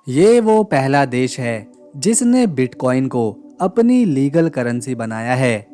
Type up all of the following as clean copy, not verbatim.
ये वो पहला देश है जिसने बिटकॉइन को अपनी लीगल करेंसी बनाया है।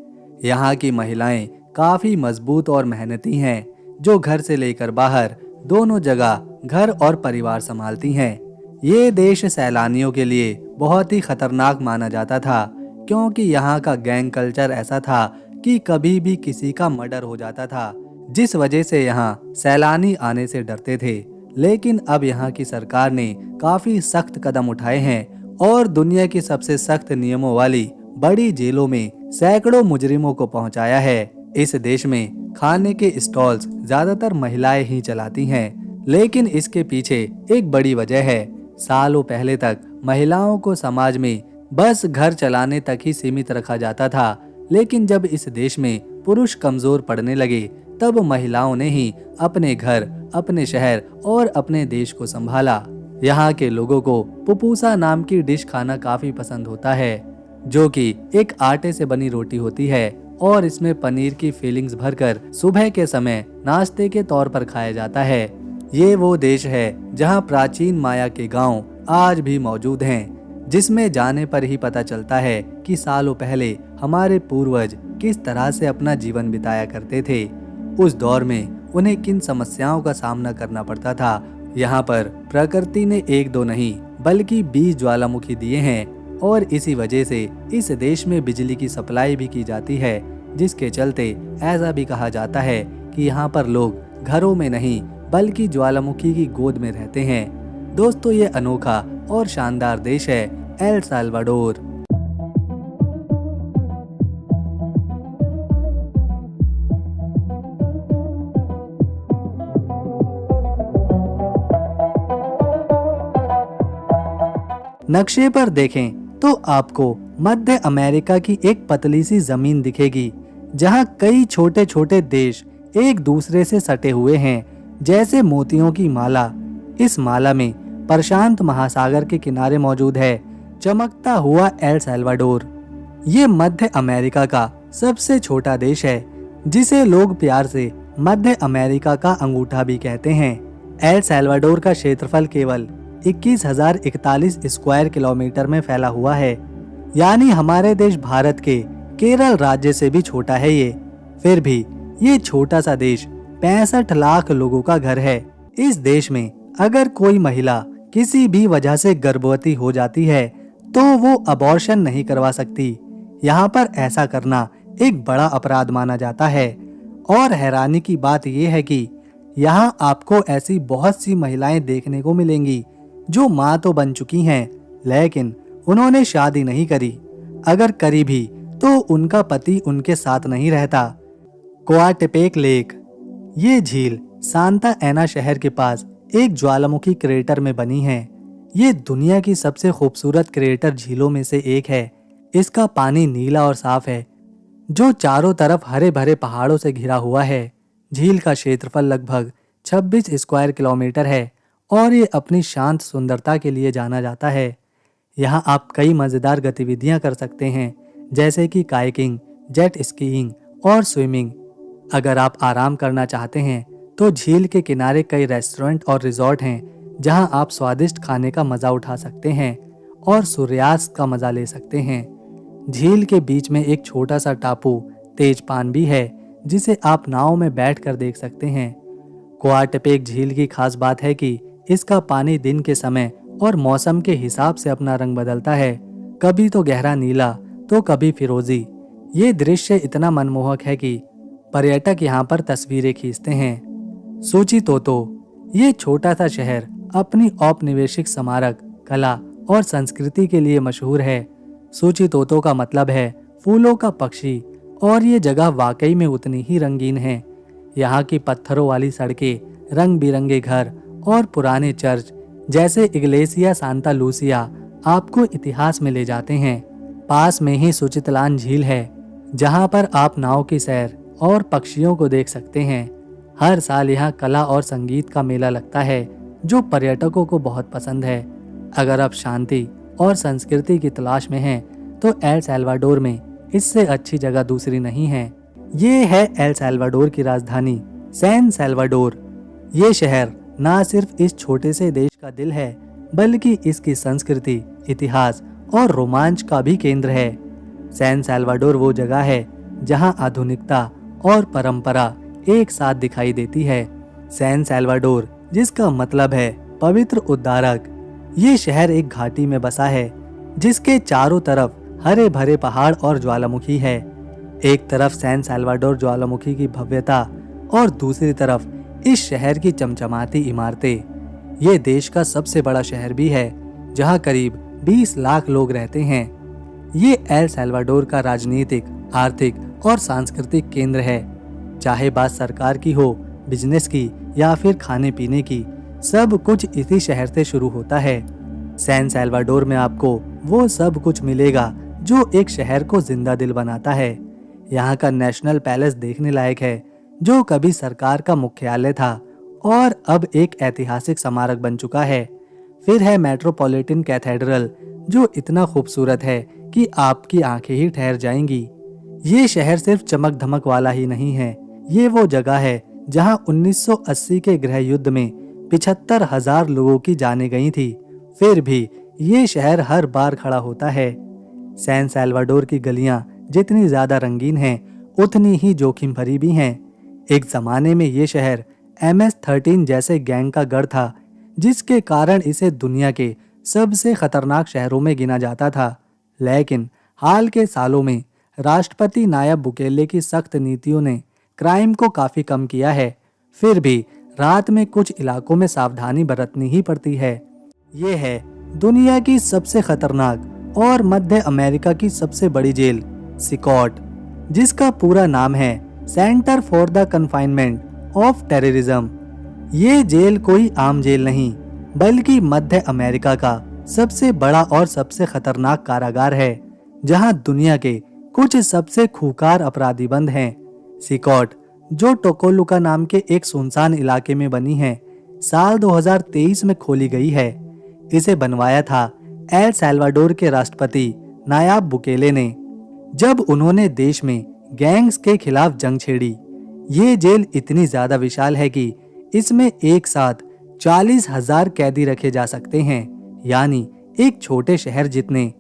यहाँ की महिलाएं काफी मजबूत और मेहनती हैं, जो घर से लेकर बाहर दोनों जगह घर और परिवार संभालती हैं। ये देश सैलानियों के लिए बहुत ही खतरनाक माना जाता था, क्योंकि यहाँ का गैंग कल्चर ऐसा था कि कभी भी किसी का मर्डर हो जाता था, जिस वजह से यहाँ सैलानी आने से डरते थे। लेकिन अब यहाँ की सरकार ने काफी सख्त कदम उठाए हैं और दुनिया की सबसे सख्त नियमों वाली बड़ी जेलों में सैकड़ों मुजरिमों को पहुंचाया है। इस देश में खाने के स्टॉल्स ज्यादातर महिलाएं ही चलाती हैं, लेकिन इसके पीछे एक बड़ी वजह है। सालों पहले तक महिलाओं को समाज में बस घर चलाने तक ही सीमित रखा जाता था, लेकिन जब इस देश में पुरुष कमजोर पड़ने लगे, तब महिलाओं ने ही अपने घर, अपने शहर और अपने देश को संभाला। यहाँ के लोगों को पुपूसा नाम की डिश खाना काफी पसंद होता है, जो कि एक आटे से बनी रोटी होती है और इसमें पनीर की फीलिंग्स भरकर सुबह के समय नाश्ते के तौर पर खाया जाता है। ये वो देश है जहाँ प्राचीन माया के गांव आज भी मौजूद हैं, जिसमें जाने पर ही पता चलता है कि सालों पहले हमारे पूर्वज किस तरह से अपना जीवन बिताया करते थे। उस दौर में उन्हें किन समस्याओं का सामना करना पड़ता था। यहाँ पर प्रकृति ने एक दो नहीं बल्कि 20 ज्वालामुखी दिए हैं और इसी वजह से इस देश में बिजली की सप्लाई भी की जाती है, जिसके चलते ऐसा भी कहा जाता है कि यहाँ पर लोग घरों में नहीं बल्कि ज्वालामुखी की गोद में रहते हैं। दोस्तों, ये अनोखा और शानदार देश है एल साल्वाडोर। नक्शे पर देखें तो आपको मध्य अमेरिका की एक पतली सी जमीन दिखेगी, जहां कई छोटे छोटे देश एक दूसरे से सटे हुए हैं, जैसे मोतियों की माला। इस माला में प्रशांत महासागर के किनारे मौजूद है चमकता हुआ एल साल्वाडोर। ये मध्य अमेरिका का सबसे छोटा देश है, जिसे लोग प्यार से मध्य अमेरिका का अंगूठा भी कहते हैं। एल साल्वाडोर का क्षेत्रफल केवल 21,041 स्क्वायर किलोमीटर में फैला हुआ है, यानी हमारे देश भारत के केरल राज्य से भी छोटा है ये। फिर भी ये छोटा सा देश 65 लाख लोगों का घर है। इस देश में अगर कोई महिला किसी भी वजह से गर्भवती हो जाती है, तो वो अबॉर्शन नहीं करवा सकती। यहाँ पर ऐसा करना एक बड़ा अपराध माना जाता है। और हैरानी की बात यह है कि यहाँ आपको ऐसी बहुत सी महिलाएं देखने को मिलेंगी जो माँ तो बन चुकी हैं, लेकिन उन्होंने शादी नहीं करी। अगर करी भी तो उनका पति उनके साथ नहीं रहता। कोआटेपेक लेक, ये झील सांता एना शहर के पास एक ज्वालामुखी क्रेटर में बनी है। ये दुनिया की सबसे खूबसूरत क्रेटर झीलों में से एक है। इसका पानी नीला और साफ है, जो चारों तरफ हरे भरे पहाड़ों से घिरा हुआ है। झील का क्षेत्रफल लगभग 26 स्क्वायर किलोमीटर है और ये अपनी शांत सुंदरता के लिए जाना जाता है। यहाँ आप कई मज़ेदार गतिविधियाँ कर सकते हैं, जैसे कि कायाकिंग, जेट स्कीइंग और स्विमिंग। अगर आप आराम करना चाहते हैं तो झील के किनारे कई रेस्टोरेंट और रिजॉर्ट हैं, जहाँ आप स्वादिष्ट खाने का मज़ा उठा सकते हैं और सूर्यास्त का मज़ा ले सकते हैं। झील के बीच में एक छोटा सा टापू तेजपान भी है, जिसे आप नाव में बैठकर देख सकते हैं। कोआटेपेक झील की खास बात है कि इसका पानी दिन के समय और मौसम के हिसाब से अपना रंग बदलता है, कभी तो गहरा नीला तो कभी फिरोजी। ये दृश्य इतना मनमोहक है कि पर्यटक यहाँ पर तस्वीरें खींचते हैं। सुचितोतो, ये छोटा सा शहर अपनी औपनिवेशिक स्मारक, कला और संस्कृति के लिए मशहूर है। सुचितोतो का मतलब है फूलों का पक्षी, और ये जगह वाकई में उतनी ही रंगीन है। यहाँ की पत्थरों वाली सड़कें, रंग बिरंगे घर और पुराने चर्च जैसे इग्लेसिया सांता लूसिया आपको इतिहास में ले जाते हैं। पास में ही सुचितलान झील है, जहाँ पर आप नाव की सैर और पक्षियों को देख सकते हैं। हर साल यहाँ कला और संगीत का मेला लगता है, जो पर्यटकों को बहुत पसंद है। अगर आप शांति और संस्कृति की तलाश में हैं, तो एल साल्वाडोर में इससे अच्छी जगह दूसरी नहीं है। ये है एल साल्वाडोर की राजधानी सैन साल्वाडोर। ये शहर ना सिर्फ इस छोटे से देश का दिल है, बल्कि इसकी संस्कृति, इतिहास और रोमांच का भी केंद्र है। सैन साल्वाडोर वो जगह है जहां आधुनिकता और परंपरा एक साथ दिखाई देती है। सैन साल्वाडोर, जिसका मतलब है पवित्र उद्धारक, ये शहर एक घाटी में बसा है जिसके चारों तरफ हरे भरे पहाड़ और ज्वालामुखी है। एक तरफ सैन साल्वाडोर ज्वालामुखी की भव्यता और दूसरी तरफ इस शहर की चमचमाती इमारतें। ये देश का सबसे बड़ा शहर भी है जहां करीब 20 लाख लोग रहते हैं। ये एल साल्वाडोर का राजनीतिक, आर्थिक और सांस्कृतिक केंद्र है। चाहे बात सरकार की हो, बिजनेस की या फिर खाने पीने की, सब कुछ इसी शहर से शुरू होता है। सैन साल्वाडोर में आपको वो सब कुछ मिलेगा जो एक शहर को जिंदा दिल बनाता है। यहाँ का नेशनल पैलेस देखने लायक है, जो कभी सरकार का मुख्यालय था और अब एक ऐतिहासिक स्मारक बन चुका है। फिर है मेट्रोपॉलिटन कैथेड्रल, जो इतना खूबसूरत है कि आपकी आंखें ही ठहर जाएंगी। ये शहर सिर्फ चमक धमक वाला ही नहीं है, ये वो जगह है जहां 1980 के गृह युद्ध में 75,000 लोगों की जानें गई थी। फिर भी ये शहर हर बार खड़ा होता है। सैन साल्वाडोर की गलियां जितनी ज्यादा रंगीन हैं, उतनी ही जोखिम भरी भी हैं। एक जमाने में ये शहर MS-13 जैसे गैंग का गढ़ था, जिसके कारण इसे दुनिया के सबसे खतरनाक शहरों में गिना जाता था। लेकिन हाल के सालों में राष्ट्रपति नायब बुकेले की सख्त नीतियों ने क्राइम को काफी कम किया है। फिर भी रात में कुछ इलाकों में सावधानी बरतनी ही पड़ती है। ये है दुनिया की सबसे खतरनाक और मध्य अमेरिका की सबसे बड़ी जेल, सिकॉट, जिसका पूरा नाम है centre for the confinement of terrorism. ये जेल कोई आम जेल नहीं, बल्कि मध्य अमेरिका का सबसे बड़ा और सबसे खतरनाक कारागार है, जहां दुनिया के कुछ सबसे खूंखार अपराधी बंद हैं। सिकॉट, जो टोकोलुका नाम के एक सुनसान इलाके में बनी है, साल 2023 में खोली गई है। इसे बनवाया था एल साल्वाडोर के राष्ट्रपति नायाब बुकेले ने, जब उन्होंने देश में गैंग्स के खिलाफ जंग छेड़ी। ये जेल इतनी ज्यादा विशाल है कि इसमें एक साथ 40,000 कैदी रखे जा सकते हैं, यानी एक छोटे शहर जितने।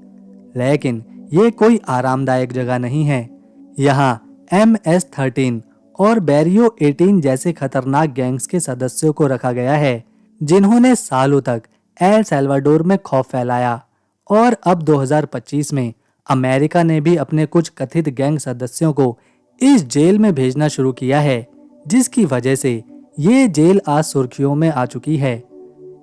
लेकिन ये कोई आरामदायक जगह नहीं है। यहाँ MS-13 और बैरियो 18 जैसे खतरनाक गैंग्स के सदस्यों को रखा गया है, जिन्होंने सालों तक एल साल्वाडोर में खौफ फैलाया। और अब 2025 में अमेरिका ने भी अपने कुछ कथित गैंग सदस्यों को इस जेल में भेजना शुरू किया है, जिसकी वजह से ये जेल आज सुर्खियों में आ चुकी है।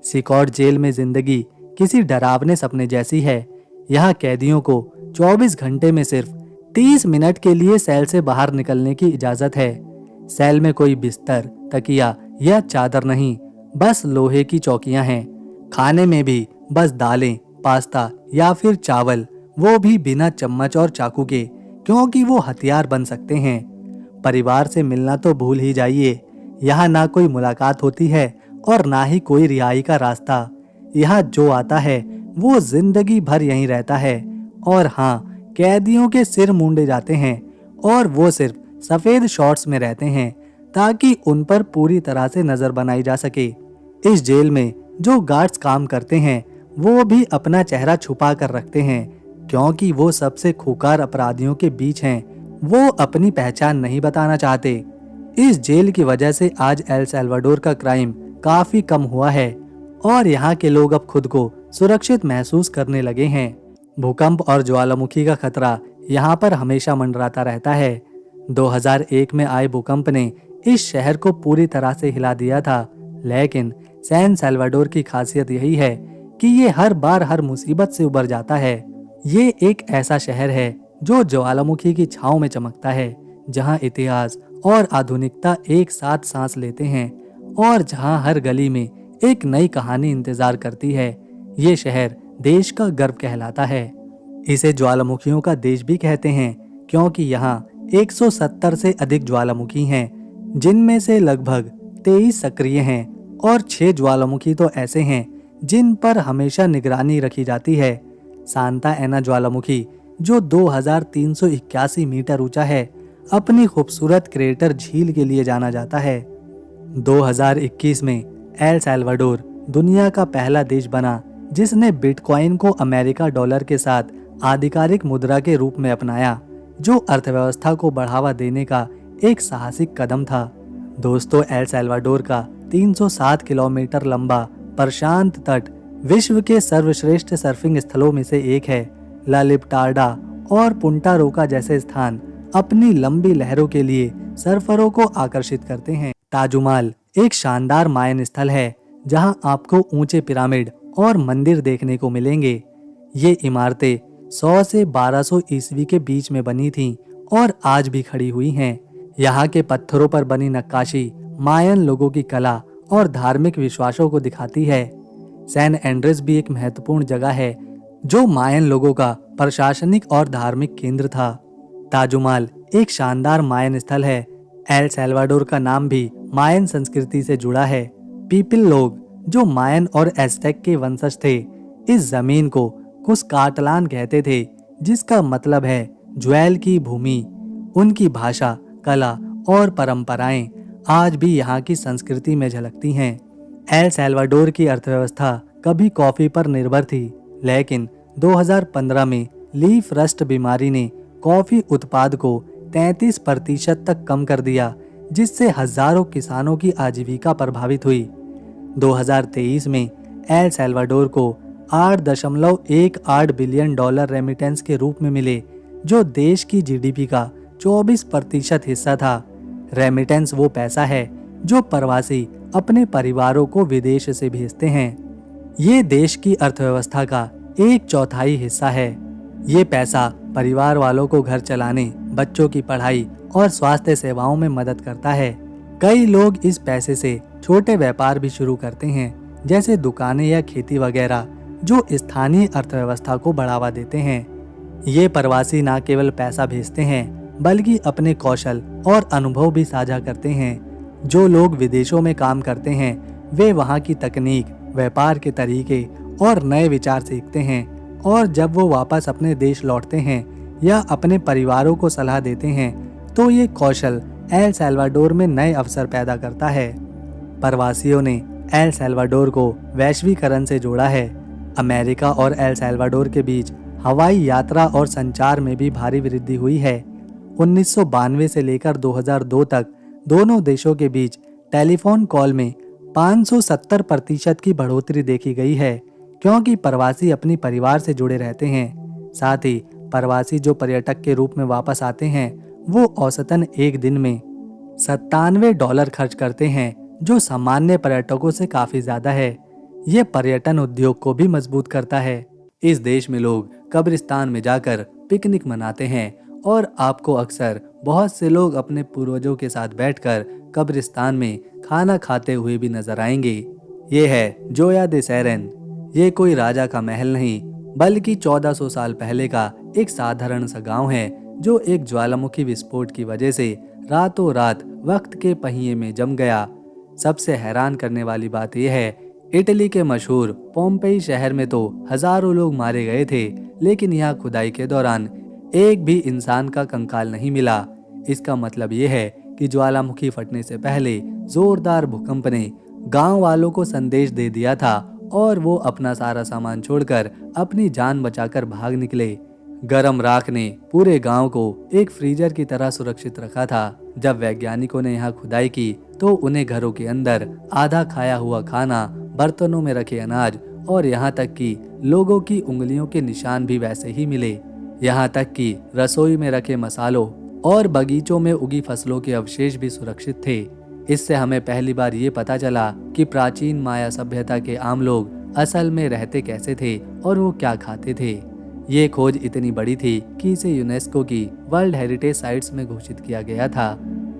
सिकॉट जेल में जिंदगी किसी डरावने सपने जैसी है। यहाँ कैदियों को 24 घंटे में सिर्फ 30 मिनट के लिए सेल से बाहर निकलने की इजाजत है। सेल में कोई बिस्तर, तकिया या चादर नहीं, बस लोहे की चौकियां हैं। खाने में भी बस दालें, पास्ता या फिर चावल, वो भी बिना चम्मच और चाकू के, क्योंकि वो हथियार बन सकते हैं। परिवार से मिलना तो भूल ही जाइए। यहाँ ना कोई मुलाकात होती है और ना ही कोई रिहाई का रास्ता। यहाँ जो आता है वो जिंदगी भर यहीं रहता है। और हाँ, कैदियों के सिर मूंडे जाते हैं और वो सिर्फ सफेद शॉर्ट्स में रहते हैं, ताकि उन पर पूरी तरह से नजर बनाई जा सके। इस जेल में जो गार्ड्स काम करते हैं, वो भी अपना चेहरा छुपा कर रखते हैं, क्योंकि वो सबसे खूंखार अपराधियों के बीच हैं। वो अपनी पहचान नहीं बताना चाहते। इस जेल की वजह से आज एल साल्वाडोर का क्राइम काफी कम हुआ है और यहाँ के लोग अब खुद को सुरक्षित महसूस करने लगे हैं। भूकंप और ज्वालामुखी का खतरा यहाँ पर हमेशा मंडराता रहता है। 2001 में आए भूकंप ने इस शहर को पूरी तरह से हिला दिया था, लेकिन सैन साल्वाडोर की खासियत यही है कि ये हर बार हर मुसीबत से उबर जाता है। ये एक ऐसा शहर है जो ज्वालामुखी की छांव में चमकता है, जहां इतिहास और आधुनिकता एक साथ सांस लेते हैं और जहां हर गली में एक नई कहानी इंतजार करती है। ये शहर देश का गर्व कहलाता है। इसे ज्वालामुखियों का देश भी कहते हैं, क्योंकि यहाँ 170 से अधिक ज्वालामुखी हैं, जिनमें से लगभग 23 सक्रिय हैं और 6 ज्वालामुखी तो ऐसे हैं जिन पर हमेशा निगरानी रखी जाती है। सांता एना ज्वालामुखी, जो 2381 मीटर ऊंचा है, अपनी खूबसूरत क्रेटर झील के लिए जाना जाता है। 2021 में एल साल्वाडोर दुनिया का पहला देश बना जिसने बिटकॉइन को अमेरिका डॉलर के साथ आधिकारिक मुद्रा के रूप में अपनाया, जो अर्थव्यवस्था को बढ़ावा देने का एक साहसिक कदम था। दोस्तों, एल साल्वाडोर का 307 किलोमीटर लंबा प्रशांत तट विश्व के सर्वश्रेष्ठ सर्फिंग स्थलों में से एक है। ला लिबर्टाडा और पुंटा रोका जैसे स्थान अपनी लंबी लहरों के लिए सर्फरों को आकर्षित करते हैं। ताजुमाल एक शानदार मायन स्थल है जहां आपको ऊंचे पिरामिड और मंदिर देखने को मिलेंगे। ये इमारतें 100 से 1200 ईस्वी के बीच में बनी थीं और आज भी खड़ी हुई हैं। यहाँ के पत्थरों पर बनी नक्काशी मायन लोगों की कला और धार्मिक विश्वासों को दिखाती है। सैन एंड्रेस भी एक महत्वपूर्ण जगह है जो मायन लोगों का प्रशासनिक और धार्मिक केंद्र था। ताजुमाल एक शानदार मायन स्थल है। एल साल्वाडोर का नाम भी मायन संस्कृति से जुड़ा है। पीपल लोग जो मायन और एज़टेक के वंशज थे, इस जमीन को कुस्काटलान कहते थे, जिसका मतलब है ज्वेल की भूमि। उनकी भाषा, कला और परंपराएं आज भी यहाँ की संस्कृति में झलकती हैं। एल साल्वाडोर की अर्थव्यवस्था कभी कॉफी पर निर्भर थी, लेकिन 2015 में लीफ रस्ट बीमारी ने कॉफी उत्पाद को 33% तक कम कर दिया, जिससे हजारों किसानों की आजीविका प्रभावित हुई। 2023 में एल साल्वाडोर को 8.18 बिलियन डॉलर रेमिटेंस के रूप में मिले, जो देश की जीडीपी का 24% हिस्सा था। रेमिटेंस वो पैसा है जो प्रवासी अपने परिवारों को विदेश से भेजते हैं। ये देश की अर्थव्यवस्था का 1/4 हिस्सा है। ये पैसा परिवार वालों को घर चलाने, बच्चों की पढ़ाई और स्वास्थ्य सेवाओं में मदद करता है। कई लोग इस पैसे से छोटे व्यापार भी शुरू करते हैं, जैसे दुकानें या खेती वगैरह, जो स्थानीय अर्थव्यवस्था को बढ़ावा देते हैं। ये प्रवासी न केवल पैसा भेजते हैं, बल्कि अपने कौशल और अनुभव भी साझा करते हैं। जो लोग विदेशों में काम करते हैं, वे वहाँ की तकनीक, व्यापार के तरीके और नए विचार सीखते हैं, और जब वो वापस अपने देश लौटते हैं या अपने परिवारों को सलाह देते हैं, तो ये कौशल एल साल्वाडोर में नए अवसर पैदा करता है। प्रवासियों ने एल साल्वाडोर को वैश्वीकरण से जोड़ा है। अमेरिका और एल साल्वाडोर के बीच हवाई यात्रा और संचार में भी भारी वृद्धि हुई है। 1992 से लेकर 2002 तक दोनों देशों के बीच टेलीफोन कॉल में 570% की बढ़ोतरी देखी गई है, क्योंकि प्रवासी अपनी परिवार से जुड़े रहते हैं। साथ ही प्रवासी जो पर्यटक के रूप में वापस आते हैं, वो औसतन एक दिन में $97 खर्च करते हैं, जो सामान्य पर्यटकों से काफी ज्यादा है। ये पर्यटन उद्योग को भी मजबूत करता है। इस देश में लोग कब्रिस्तान में जाकर पिकनिक मनाते हैं, और आपको अक्सर बहुत से लोग अपने पूर्वजों के साथ बैठकर कब्रिस्तान में खाना खाते हुए भी नजर आएंगे। ये है जोया दे सेरेन। ये कोई राजा का महल नहीं, बल्कि 1400 साल पहले का एक साधारण सा गांव है, जो एक ज्वालामुखी विस्फोट की वजह से रातों रात वक्त के पहिए में जम गया। सबसे हैरान करने वाली बात यह है, इटली के मशहूर पोम्पेई शहर में तो हजारों लोग मारे गए थे, लेकिन यहाँ खुदाई के दौरान एक भी इंसान का कंकाल नहीं मिला। इसका मतलब ये है कि ज्वालामुखी फटने से पहले जोरदार भूकंप ने गांव वालों को संदेश दे दिया था, और वो अपना सारा सामान छोड़कर अपनी जान बचाकर भाग निकले। गरम राख ने पूरे गांव को एक फ्रीजर की तरह सुरक्षित रखा था। जब वैज्ञानिकों ने यहाँ खुदाई की, तो उन्हें घरों के अंदर आधा खाया हुआ खाना, बर्तनों में रखे अनाज और यहाँ तक कि लोगों की उंगलियों के निशान भी वैसे ही मिले। यहाँ तक कि रसोई में रखे मसालों और बगीचों में उगी फसलों के अवशेष भी सुरक्षित थे। इससे हमें पहली बार ये पता चला कि प्राचीन माया सभ्यता के आम लोग असल में रहते कैसे थे और वो क्या खाते थे। ये खोज इतनी बड़ी थी कि इसे यूनेस्को की वर्ल्ड हेरिटेज साइट्स में घोषित किया गया था।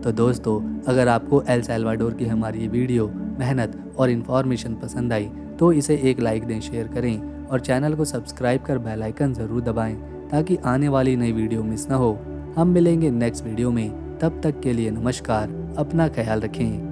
तो दोस्तों, अगर आपको एल साल्वाडोर की हमारी ये वीडियो, मेहनत और इन्फॉर्मेशन पसंद आई, तो इसे एक लाइक दें, शेयर करें और चैनल को सब्सक्राइब कर बेल आइकन ज़रूर दबाएं, ताकि आने वाली नई वीडियो मिस ना हो। हम मिलेंगे नेक्स्ट वीडियो में, तब तक के लिए नमस्कार, अपना ख्याल रखें।